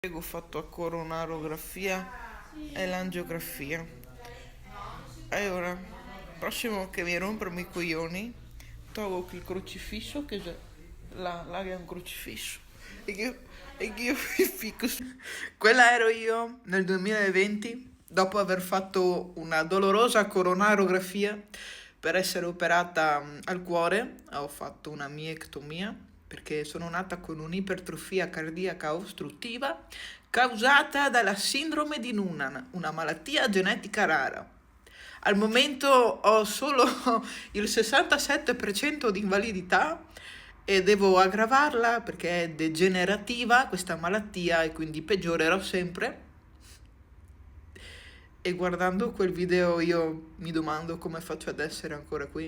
Ho fatto a coronarografia e l'angiografia. E ora, prossimo che mi rompermi i coglioni, trovo il crocifisso che già, là è un crocifisso. E che io mi ficco su. Quella ero io nel 2020, dopo aver fatto una dolorosa coronarografia per essere operata al cuore. Ho fatto una miectomia perché sono nata con un'ipertrofia cardiaca ostruttiva causata dalla sindrome di Noonan, una malattia genetica rara. Al momento ho solo il 67% di invalidità e devo aggravarla perché è degenerativa questa malattia e quindi peggiorerò sempre. E guardando quel video io mi domando come faccio ad essere ancora qui.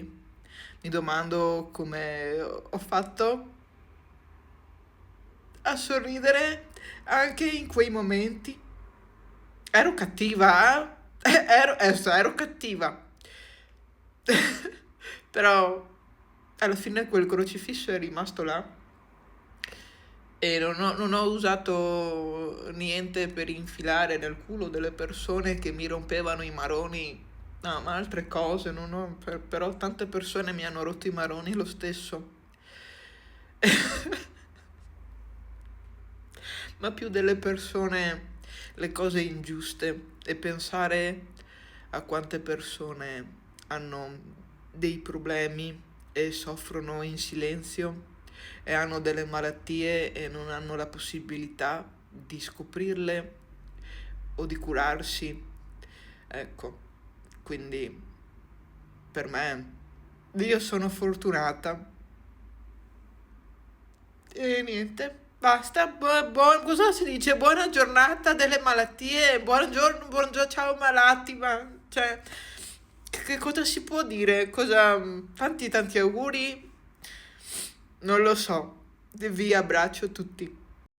Mi domando come ho fatto a sorridere anche in quei momenti. Ero cattiva, eh? Ero cattiva. Però alla fine quel crocifisso è rimasto là e non ho usato niente per infilare nel culo delle persone che mi rompevano i maroni. No, ma altre cose, però tante persone mi hanno rotto i maroni lo stesso. Ma più delle persone le cose ingiuste e pensare a quante persone hanno dei problemi e soffrono in silenzio e hanno delle malattie e non hanno la possibilità di scoprirle o di curarsi. Ecco, quindi per me io sono fortunata. E niente, basta. Cosa si dice? Buona giornata delle malattie. Buongiorno, buongiorno, ciao malati. Ma cioè, che cosa si può dire? Tanti auguri? Non lo so. Vi abbraccio tutti.